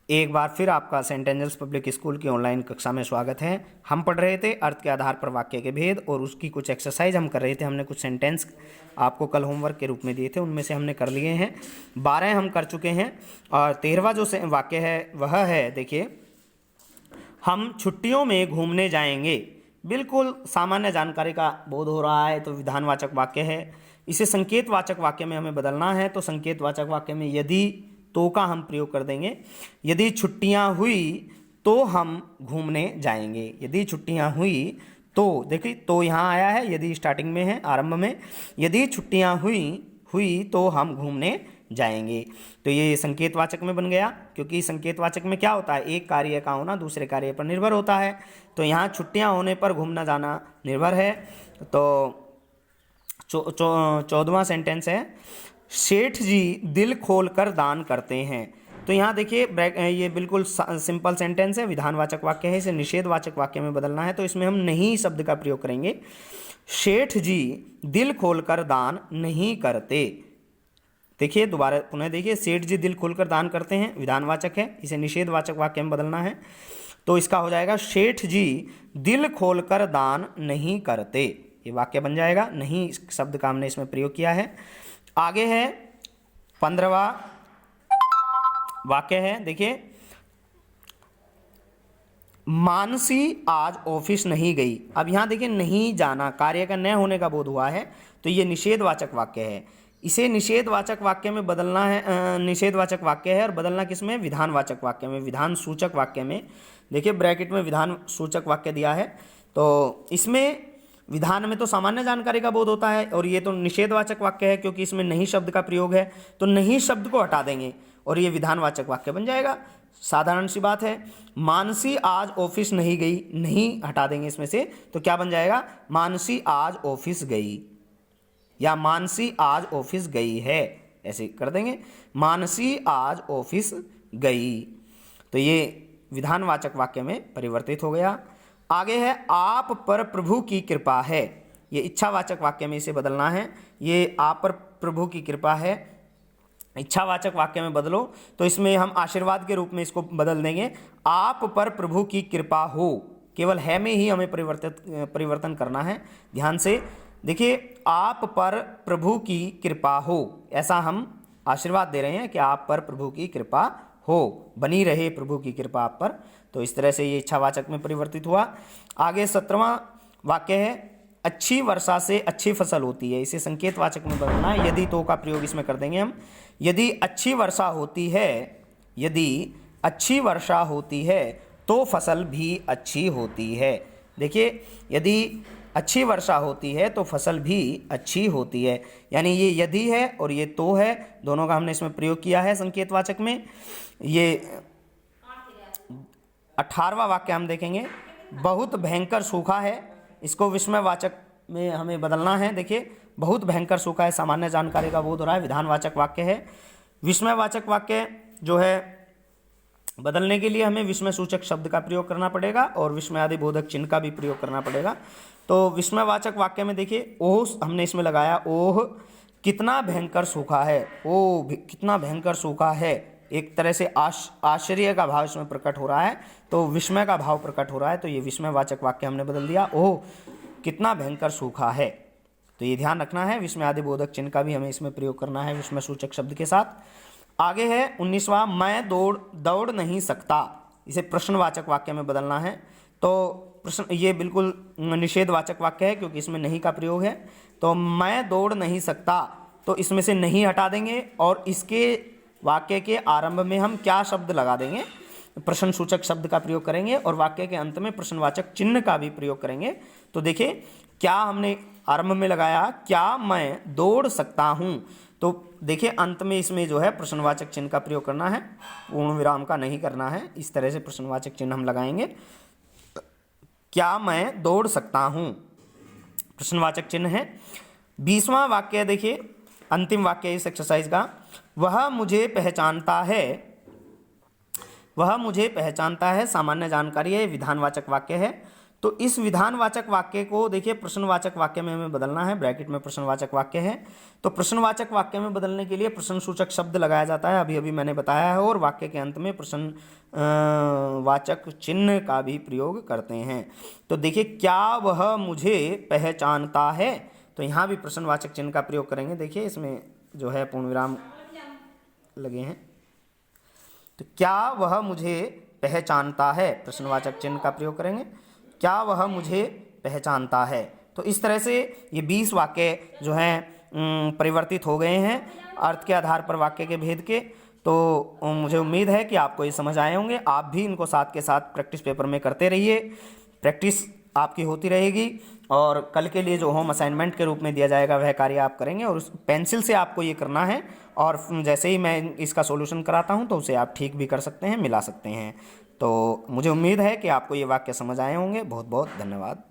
एक बार फिर आपका सेंट एंजल्स पब्लिक स्कूल की ऑनलाइन कक्षा में स्वागत है। हम पढ़ रहे थे अर्थ के आधार पर वाक्य के भेद और उसकी कुछ एक्सरसाइज हम कर रहे थे। हमने कुछ सेंटेंस आपको कल होमवर्क के रूप में दिए थे, उनमें से हमने कर लिए हैं 12 हम कर चुके हैं। और 13वां जो वाक्य है वह है, देखिए, हम छुट्टियों में घूमने जाएंगे। बिल्कुल सामान्य जानकारी का बोध हो रहा है, तो विधानवाचक वाक्य है। इसे संकेतवाचक वाक्य में हमें बदलना है, तो संकेतवाचक वाक्य में यदि तो का हम प्रयोग कर देंगे। यदि छुट्टियां हुई तो हम घूमने जाएंगे। यदि छुट्टियां हुई तो, देखिए तो यहाँ आया है, यदि स्टार्टिंग में है, आरंभ में। यदि छुट्टियां हुई तो हम घूमने जाएंगे। तो ये संकेतवाचक में बन गया, क्योंकि संकेतवाचक में क्या होता है, एक कार्य का होना दूसरे कार्य पर निर्भर होता है। तो यहाँ छुट्टियां होने पर घूमना जाना निर्भर है। तो 14वां सेंटेंस है, सेठ जी दिल खोलकर दान करते हैं। तो यहाँ देखिए ये बिल्कुल सिंपल सेंटेंस है, विधानवाचक वाक्य है। इसे निषेधवाचक वाक्य में बदलना है, तो इसमें हम नहीं शब्द का प्रयोग करेंगे। सेठ जी दिल खोलकर दान नहीं करते। देखिए दोबारा पुनः देखिए, सेठ जी दिल खोलकर दान करते हैं, विधानवाचक है। इसे निषेधवाचक वाक्य में बदलना है, तो इसका हो जाएगा सेठ जी दिल खोलकर दान नहीं करते। ये वाक्य बन जाएगा, नहीं शब्द का हमने इसमें प्रयोग किया है। आगे है 15वां वाक्य है, देखिए, मानसी आज ऑफिस नहीं गई। अब यहां देखिए नहीं जाना, कार्य का न होने का बोध हुआ है, तो ये निषेधवाचक वाक्य है। इसे निषेधवाचक वाक्य में बदलना है, निषेधवाचक वाक्य है और बदलना किसमें, विधानवाचक वाक्य में, विधान सूचक वाक्य में। देखिए ब्रैकेट में विधान सूचक वाक्य दिया है, तो इसमें विधान में तो सामान्य जानकारी का बोध होता है और ये तो निषेधवाचक वाक्य है, क्योंकि इसमें नहीं शब्द का प्रयोग है, तो नहीं शब्द को हटा देंगे और ये विधानवाचक वाक्य बन जाएगा। साधारण सी बात है, मानसी आज ऑफिस नहीं गई, नहीं हटा देंगे इसमें से, तो क्या बन जाएगा, मानसी आज ऑफिस गई, या मानसी आज ऑफिस गई है, ऐसे कर देंगे, मानसी आज ऑफिस गई। तो ये विधानवाचक वाक्य में परिवर्तित हो गया। आगे है, आप पर प्रभु की कृपा है। ये इच्छावाचक वाक्य में इसे बदलना है। ये आप पर प्रभु की कृपा है, इच्छावाचक वाक्य में बदलो, तो इसमें हम आशीर्वाद के रूप में इसको बदल देंगे, आप पर प्रभु की कृपा हो। केवल है में ही हमें परिवर्तन करना है, ध्यान से देखिए, आप पर प्रभु की कृपा हो, ऐसा हम आशीर्वाद दे रहे हैं कि आप पर प्रभु की कृपा हो, बनी रहे प्रभु की कृपा आप पर। तो इस तरह से ये इच्छावाचक में परिवर्तित हुआ। आगे 17वां वाक्य है, अच्छी वर्षा से अच्छी फसल होती है। इसे संकेतवाचक में बदलना है, यदि तो का प्रयोग इसमें कर देंगे हम। यदि अच्छी वर्षा होती है, यदि अच्छी वर्षा होती है तो फसल भी अच्छी होती है। देखिए, यदि अच्छी वर्षा होती है तो फसल भी अच्छी होती है, यानी ये यदि है और ये तो है, दोनों का हमने इसमें प्रयोग किया है संकेतवाचक में। ये 18वां वाक्य हम देखेंगे, बहुत भयंकर सूखा है। इसको विस्मयवाचक में हमें बदलना है। देखिए, बहुत भयंकर सूखा है, सामान्य जानकारी का बोध हो रहा है, विधानवाचक वाक्य है। विस्मयवाचक वाक्य जो है बदलने के लिए हमें विस्मय सूचक शब्द का प्रयोग करना पड़ेगा और विस्मयादि बोधक चिन्ह का भी प्रयोग करना पड़ेगा। तो विस्मयवाचक वाक्य में देखिए, ओह हमने इसमें लगाया, ओह कितना भयंकर सूखा है, ओह कितना भयंकर सूखा है, एक तरह से आश्चर्य का भाव इसमें प्रकट हो रहा है, तो विस्मय का भाव प्रकट हो रहा है, तो ये विस्मयवाचक वाक्य हमने बदल दिया, ओह कितना भयंकर सूखा है। तो ये ध्यान रखना है, विस्मयादि बोधक चिन्ह का भी हमें इसमें प्रयोग करना है विस्मय सूचक शब्द के साथ। आगे है 19वां, मैं दौड़ नहीं सकता। इसे प्रश्नवाचक वाक्य में बदलना है। तो प्रश्न, ये बिल्कुल निषेधवाचक वाक्य है क्योंकि इसमें नहीं का प्रयोग है। तो मैं दौड़ नहीं सकता, तो इसमें से नहीं हटा देंगे और इसके वाक्य के आरंभ में हम क्या शब्द लगा देंगे, प्रश्न सूचक शब्द का प्रयोग करेंगे और वाक्य के अंत में प्रश्नवाचक चिन्ह का भी प्रयोग करेंगे। तो देखिए, क्या हमने आरंभ में लगाया, क्या मैं दौड़ सकता हूँ, तो देखिए अंत में इसमें जो है प्रश्नवाचक चिन्ह का प्रयोग करना है, पूर्ण विराम का नहीं करना है। इस तरह से प्रश्नवाचक चिन्ह हम लगाएंगे, क्या मैं दौड़ सकता हूँ, प्रश्नवाचक चिन्ह है। 20वां वाक्य देखिए, अंतिम वाक्य इस एक्सरसाइज का, वह मुझे पहचानता है, वह मुझे पहचानता है, सामान्य जानकारी है, विधानवाचक वाक्य है। तो इस विधानवाचक वाक्य को देखिए प्रश्नवाचक वाक्य में हमें बदलना है। ब्रैकेट में प्रश्नवाचक वाक्य है, तो प्रश्नवाचक वाक्य में बदलने के लिए प्रश्नसूचक शब्द लगाया जाता है, अभी अभी मैंने बताया है, और वाक्य के अंत में प्रश्नवाचक चिन्ह का भी प्रयोग करते हैं। तो देखिए क्या वह मुझे पहचानता है, तो यहाँ भी प्रश्नवाचक चिन्ह का प्रयोग करेंगे। देखिए इसमें जो है पूर्ण विराम लगे हैं, तो क्या वह मुझे पहचानता है, प्रश्नवाचक चिन्ह का प्रयोग करेंगे, क्या वह मुझे पहचानता है। तो इस तरह से ये 20 वाक्य जो हैं परिवर्तित हो गए हैं अर्थ के आधार पर वाक्य के भेद के। तो मुझे उम्मीद है कि आपको ये समझ आए होंगे। आप भी इनको साथ के साथ प्रैक्टिस पेपर में करते रहिए, प्रैक्टिस आपकी होती रहेगी, और कल के लिए जो होम असाइनमेंट के रूप में दिया जाएगा वह कार्य आप करेंगे, और उस पेंसिल से आपको ये करना है, और जैसे ही मैं इसका सॉल्यूशन कराता हूँ तो उसे आप ठीक भी कर सकते हैं, मिला सकते हैं। तो मुझे उम्मीद है कि आपको ये वाक्य समझ आए होंगे। बहुत बहुत धन्यवाद।